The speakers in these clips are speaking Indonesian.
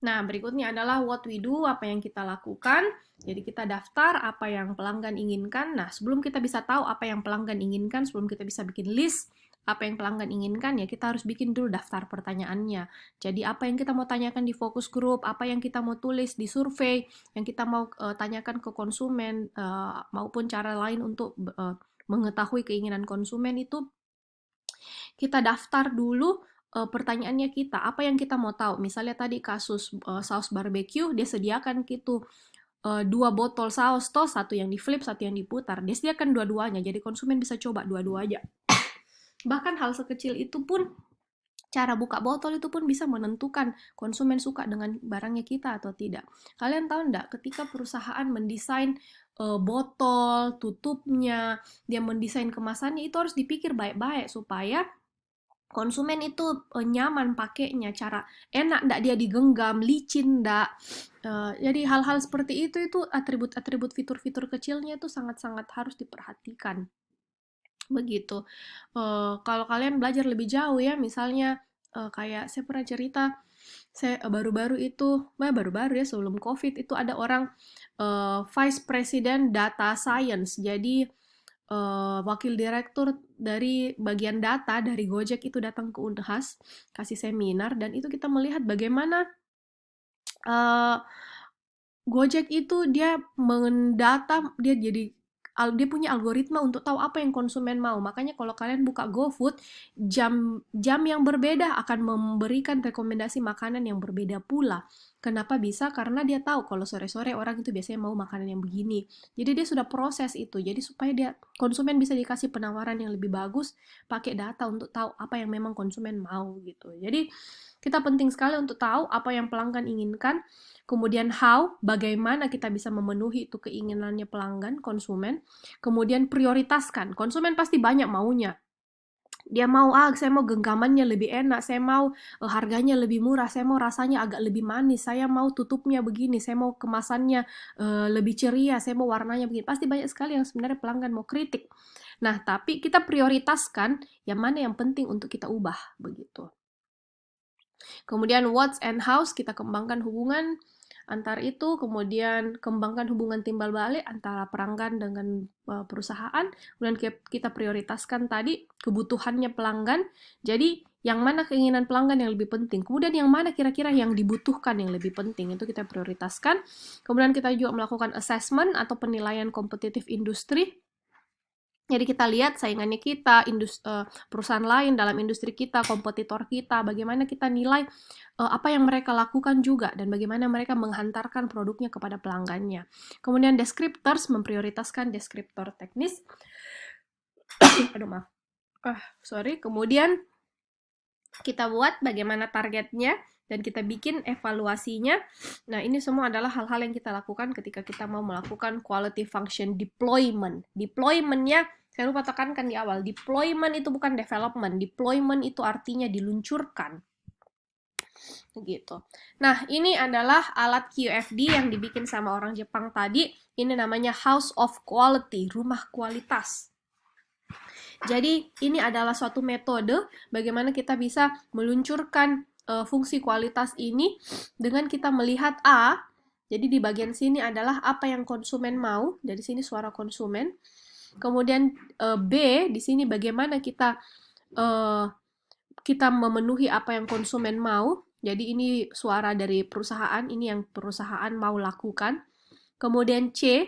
Nah, berikutnya adalah what we do, apa yang kita lakukan. Jadi kita daftar apa yang pelanggan inginkan. Nah, sebelum kita bisa tahu apa yang pelanggan inginkan, sebelum kita bisa bikin list apa yang pelanggan inginkan, ya kita harus bikin dulu daftar pertanyaannya. Jadi apa yang kita mau tanyakan di focus group, apa yang kita mau tulis di survei, yang kita mau tanyakan ke konsumen, maupun cara lain untuk mengetahui keinginan konsumen itu kita daftar dulu pertanyaannya kita, apa yang kita mau tahu. Misalnya tadi kasus saus barbecue, dia sediakan gitu dua botol saus toh, satu yang di flip, satu yang diputar. Dia sediakan dua-duanya, jadi konsumen bisa coba dua-duanya. Bahkan hal sekecil itu pun, cara buka botol itu pun bisa menentukan konsumen suka dengan barangnya kita atau tidak. Kalian tahu enggak, ketika perusahaan mendesain botol, tutupnya, dia mendesain kemasannya, itu harus dipikir baik-baik supaya konsumen itu nyaman pakainya, cara enak ndak dia digenggam, licin ndak. Jadi hal-hal seperti itu atribut-atribut fitur-fitur kecilnya itu sangat-sangat harus diperhatikan. Begitu. Kalau kalian belajar lebih jauh ya, misalnya kayak saya pernah cerita, saya baru-baru itu, baru-baru ya sebelum COVID itu ada orang Vice President Data Science. Jadi wakil direktur dari bagian data dari Gojek itu datang ke Unhas, kasih seminar, dan itu kita melihat bagaimana uh, Gojek itu dia mendata, dia punya algoritma untuk tahu apa yang konsumen mau. Makanya kalau kalian buka GoFood, jam yang berbeda akan memberikan rekomendasi makanan yang berbeda pula. Kenapa bisa? Karena dia tahu kalau sore-sore orang itu biasanya mau makanan yang begini. Jadi dia sudah proses itu. Jadi supaya dia konsumen bisa dikasih penawaran yang lebih bagus, pakai data untuk tahu apa yang memang konsumen mau gitu. Jadi kita penting sekali untuk tahu apa yang pelanggan inginkan. Kemudian how, bagaimana kita bisa memenuhi itu keinginannya pelanggan, konsumen. Kemudian prioritaskan, konsumen pasti banyak maunya. Dia mau, saya mau genggamannya lebih enak, saya mau harganya lebih murah, saya mau rasanya agak lebih manis, saya mau tutupnya begini, saya mau kemasannya lebih ceria, saya mau warnanya begini. Pasti banyak sekali yang sebenarnya pelanggan mau kritik. Nah, tapi kita prioritaskan yang mana yang penting untuk kita ubah, begitu. Kemudian what's and how's, kita kembangkan hubungan antar itu, kemudian kembangkan hubungan timbal balik antara pelanggan dengan perusahaan, kemudian kita prioritaskan tadi kebutuhannya pelanggan, jadi yang mana keinginan pelanggan yang lebih penting, kemudian yang mana kira-kira yang dibutuhkan yang lebih penting, itu kita prioritaskan. Kemudian kita juga melakukan assessment atau penilaian kompetitif industri. Jadi kita lihat saingannya kita, perusahaan lain dalam industri kita, kompetitor kita, bagaimana kita nilai apa yang mereka lakukan juga, dan bagaimana mereka menghantarkan produknya kepada pelanggannya. Kemudian descriptors, memprioritaskan deskriptor teknis. Aduh maaf. Sorry. Kemudian kita buat bagaimana targetnya, dan kita bikin evaluasinya. Nah, ini semua adalah hal-hal yang kita lakukan ketika kita mau melakukan quality function deployment. Deployment-nya, saya lupa tekankan di awal, deployment itu bukan development. Deployment itu artinya diluncurkan. Begitu. Nah, ini adalah alat QFD yang dibikin sama orang Jepang tadi. Ini namanya House of Quality, rumah kualitas. Jadi, ini adalah suatu metode bagaimana kita bisa meluncurkan fungsi kualitas ini dengan kita melihat A. Jadi di bagian sini adalah apa yang konsumen mau. Jadi sini suara konsumen. Kemudian B, di sini bagaimana kita memenuhi apa yang konsumen mau. Jadi ini suara dari perusahaan, ini yang perusahaan mau lakukan. Kemudian C,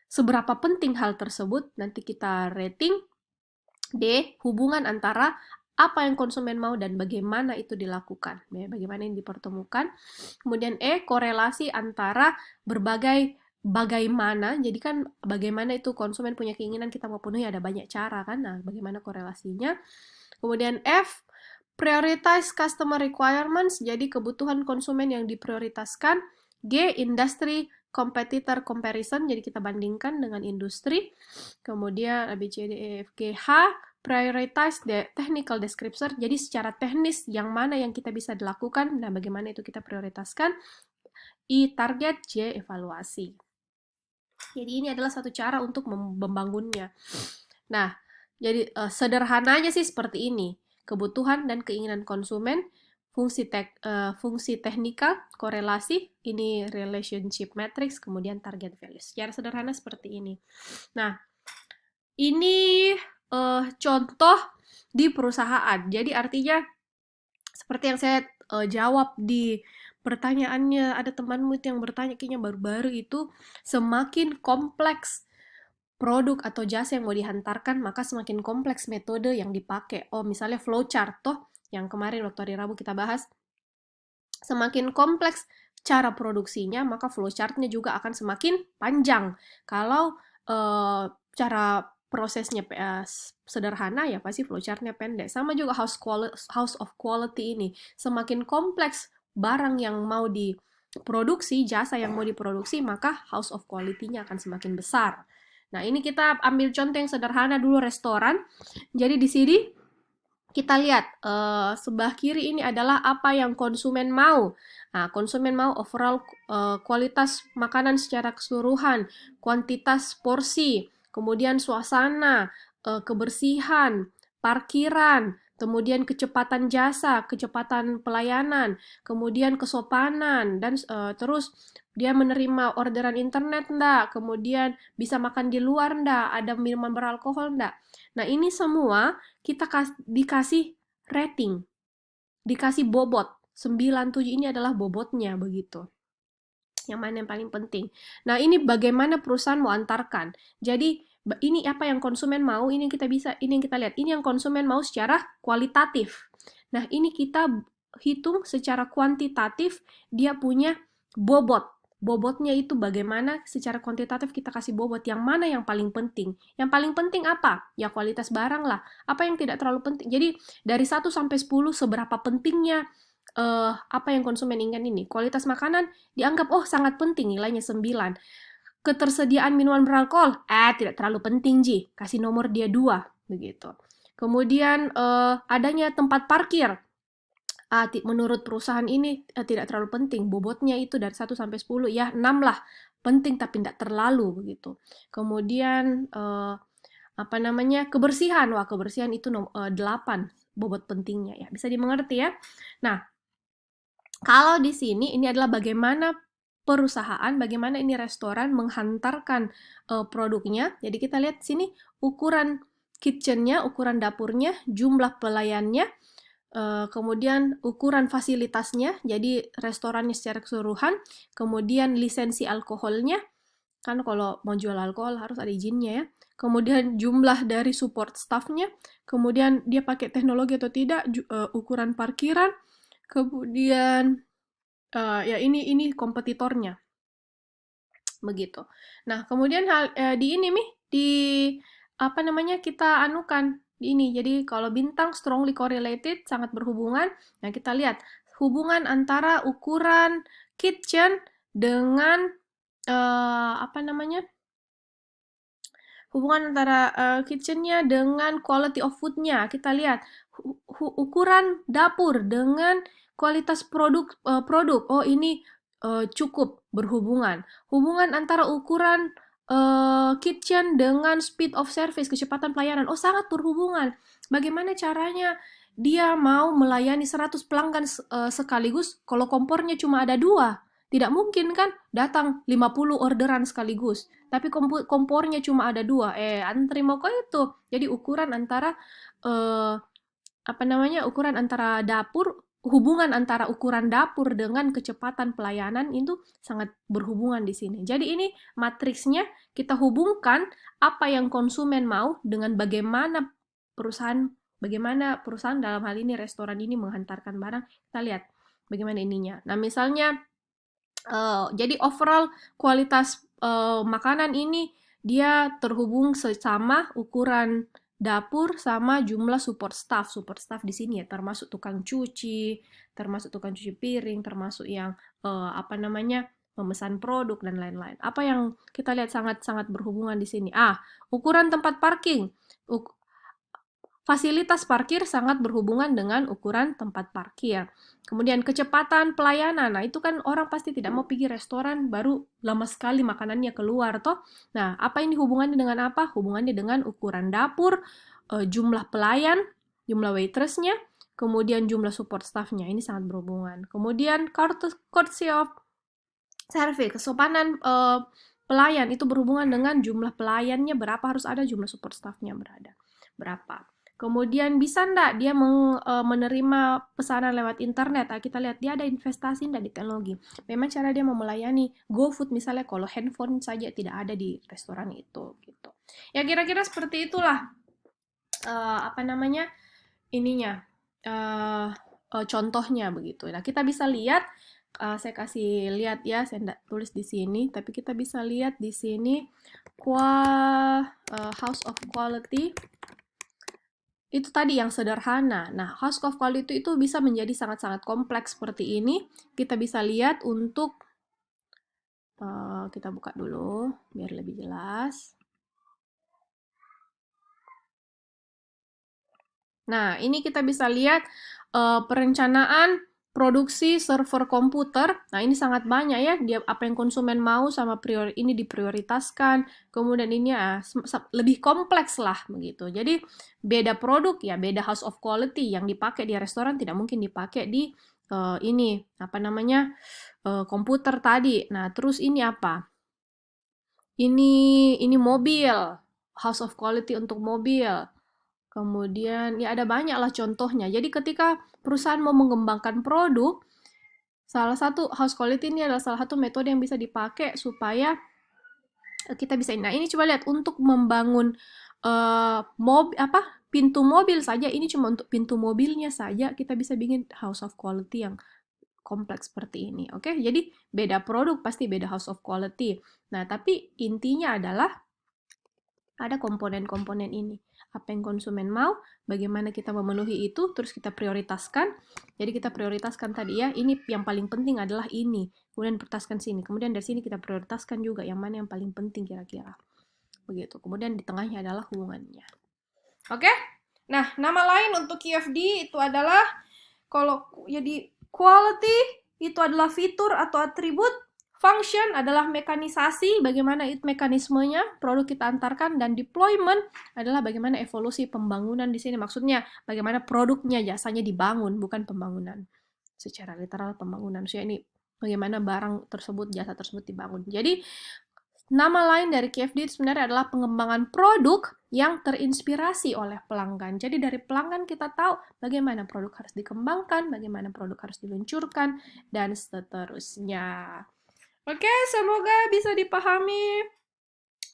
seberapa penting hal tersebut, nanti kita rating. D, hubungan antara apa yang konsumen mau dan bagaimana itu dilakukan, bagaimana yang dipertemukan. Kemudian E, korelasi antara bagaimana, jadi kan bagaimana itu konsumen punya keinginan kita mau penuhi, ada banyak cara kan, nah bagaimana korelasinya. Kemudian F, prioritize customer requirements, jadi kebutuhan konsumen yang diprioritaskan. G, industry competitor comparison, jadi kita bandingkan dengan industri. Kemudian A, B, C, D, E, F, G, H, prioritize the technical descriptor, jadi secara teknis yang mana yang kita bisa dilakukan dan bagaimana itu kita prioritaskan. I, target. J, evaluasi. Jadi ini adalah satu cara untuk membangunnya. Nah, jadi sederhananya sih seperti ini. Kebutuhan dan keinginan konsumen, fungsi teknikal, korelasi, ini relationship matrix, kemudian target values. Secara sederhana seperti ini. Nah, ini contoh di perusahaan. Jadi artinya seperti yang saya jawab di pertanyaannya, ada temanmu itu yang bertanya kayaknya baru-baru itu, semakin kompleks produk atau jasa yang mau dihantarkan, maka semakin kompleks metode yang dipakai. Oh, misalnya flowchart, toh, yang kemarin waktu hari Rabu kita bahas, semakin kompleks cara produksinya, maka flowchartnya juga akan semakin panjang. Kalau cara prosesnya sederhana, ya pasti flowchartnya pendek. Sama juga house of quality ini. Semakin kompleks barang yang mau diproduksi, jasa yang mau diproduksi, maka house of quality-nya akan semakin besar. Nah, ini kita ambil contoh yang sederhana dulu, restoran. Jadi di sini kita lihat sebelah kiri ini adalah apa yang konsumen mau. Nah, konsumen mau overall kualitas makanan secara keseluruhan, kuantitas porsi, kemudian suasana, kebersihan, parkiran, kemudian kecepatan jasa, kecepatan pelayanan, kemudian kesopanan, dan terus dia menerima orderan internet enggak, kemudian bisa makan di luar enggak, ada minuman beralkohol enggak. Nah, ini semua kita dikasih rating, dikasih bobot. 97 ini adalah bobotnya, begitu. Yang mana yang paling penting. Nah, ini bagaimana perusahaan mau antarkan. Jadi, ini apa yang konsumen mau, ini yang kita lihat. Ini yang konsumen mau secara kualitatif. Nah, ini kita hitung secara kuantitatif, dia punya bobot. Bobotnya itu bagaimana secara kuantitatif kita kasih bobot. Yang mana yang paling penting? Yang paling penting apa? Ya kualitas barang lah. Apa yang tidak terlalu penting? Jadi, dari 1 sampai 10, seberapa pentingnya apa yang konsumen inginkan ini. Kualitas makanan dianggap, oh sangat penting, nilainya 9. Ketersediaan minuman beralkohol, tidak terlalu penting, Ji. Kasih nomor dia 2, begitu. Kemudian adanya tempat parkir. Menurut perusahaan ini tidak terlalu penting. Bobotnya itu dari 1 sampai 10, ya 6 lah. Penting tapi tidak terlalu, begitu. Kemudian kebersihan. Wah, kebersihan itu 8 bobot pentingnya, ya. Bisa dimengerti, ya. Nah, kalau di sini ini adalah bagaimana perusahaan, bagaimana ini restoran menghantarkan produknya. Jadi kita lihat sini ukuran kitchennya, ukuran dapurnya, jumlah pelayannya, kemudian ukuran fasilitasnya, jadi restorannya secara keseluruhan, kemudian lisensi alkoholnya, kan kalau mau jual alkohol harus ada izinnya, ya. Kemudian jumlah dari support staffnya, kemudian dia pakai teknologi atau tidak, ukuran parkiran, kemudian ya ini kompetitornya, begitu. Nah, kemudian di ini kita anukan di ini. Jadi kalau bintang strongly correlated, sangat berhubungan. Nah, kita lihat hubungan antara ukuran kitchen dengan hubungan antara kitchennya dengan quality of foodnya. Kita lihat ukuran dapur dengan kualitas produk. Oh, ini cukup berhubungan. Hubungan antara ukuran kitchen dengan speed of service, kecepatan pelayanan. Oh, sangat berhubungan. Bagaimana caranya dia mau melayani 100 pelanggan sekaligus kalau kompornya cuma ada 2? Tidak mungkin kan datang 50 orderan sekaligus, tapi kompornya cuma ada 2. Antri mau kok itu. Jadi ukuran antara ukuran antara dapur, hubungan antara ukuran dapur dengan kecepatan pelayanan itu sangat berhubungan di sini. Jadi ini matriksnya kita hubungkan apa yang konsumen mau dengan bagaimana perusahaan dalam hal ini restoran ini menghantarkan barang. Kita lihat bagaimana ininya. Nah, misalnya jadi overall kualitas makanan ini dia terhubung sama ukuran dapur sama jumlah support staff. Support staff di sini ya termasuk tukang cuci piring, termasuk yang memesan produk dan lain-lain. Apa yang kita lihat sangat-sangat berhubungan di sini? Ukuran tempat parking. Fasilitas parkir sangat berhubungan dengan ukuran tempat parkir. Kemudian kecepatan pelayanan. Nah, itu kan orang pasti tidak mau pergi restoran baru lama sekali makanannya keluar toh. Nah, apa ini hubungannya dengan apa? Hubungannya dengan ukuran dapur, jumlah pelayan, jumlah waitressnya, kemudian jumlah support staff-nya, ini sangat berhubungan. Kemudian courtesy of service, kesopanan pelayan itu berhubungan dengan jumlah pelayannya berapa, harus ada jumlah support staff-nya berapa. Kemudian bisa enggak dia menerima pesanan lewat internet. Nah, kita lihat dia ada investasi enggak di teknologi. Memang cara dia mau melayani GoFood misalnya, kalau handphone saja tidak ada di restoran itu gitu. Ya kira-kira seperti itulah apa namanya ininya contohnya begitu. Nah, kita bisa lihat saya kasih lihat ya, saya tidak tulis di sini, tapi kita bisa lihat di sini House of Quality itu tadi yang sederhana. Nah, House of Quality itu bisa menjadi sangat-sangat kompleks seperti ini. Kita bisa lihat untuk kita buka dulu biar lebih jelas. Nah, ini kita bisa lihat perencanaan produksi server komputer. Nah, ini sangat banyak ya, dia apa yang konsumen mau sama ini diprioritaskan. Kemudian ini lebih kompleks lah begitu. Jadi beda produk ya, beda house of quality yang dipakai di restoran tidak mungkin dipakai di ini apa namanya komputer tadi. Nah, terus ini apa? Ini mobil, house of quality untuk mobil. Kemudian ya ada banyak lah contohnya. Jadi ketika perusahaan mau mengembangkan produk, salah satu house quality ini adalah salah satu metode yang bisa dipakai supaya kita bisa. Nah, ini coba lihat untuk membangun pintu mobil saja, ini cuma untuk pintu mobilnya saja kita bisa bikin house of quality yang kompleks seperti ini. Oke, jadi beda produk pasti beda house of quality. Nah, tapi intinya adalah ada komponen-komponen ini. Apa yang konsumen mau, bagaimana kita memenuhi itu, terus kita prioritaskan. Jadi kita prioritaskan tadi ya, ini yang paling penting adalah ini. Kemudian prioritaskan sini. Kemudian dari sini kita prioritaskan juga yang mana yang paling penting kira-kira. Begitu. Kemudian di tengahnya adalah hubungannya. Oke? Nah, nama lain untuk QFD itu adalah, kalau jadi quality itu adalah fitur atau atribut. Function adalah mekanisasi, bagaimana mekanismenya produk kita antarkan, dan deployment adalah bagaimana evolusi pembangunan di sini. Maksudnya bagaimana produknya, jasanya dibangun, bukan pembangunan. Secara literal pembangunan. So ini bagaimana barang tersebut, jasa tersebut dibangun. Jadi nama lain dari QFD sebenarnya adalah pengembangan produk yang terinspirasi oleh pelanggan. Jadi dari pelanggan kita tahu bagaimana produk harus dikembangkan, bagaimana produk harus diluncurkan, dan seterusnya. Oke, semoga bisa dipahami.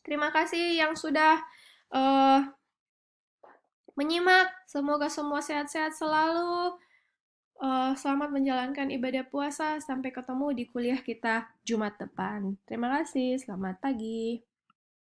Terima kasih yang sudah menyimak. Semoga semua sehat-sehat selalu. Selamat menjalankan ibadah puasa. Sampai ketemu di kuliah kita Jumat depan. Terima kasih. Selamat pagi.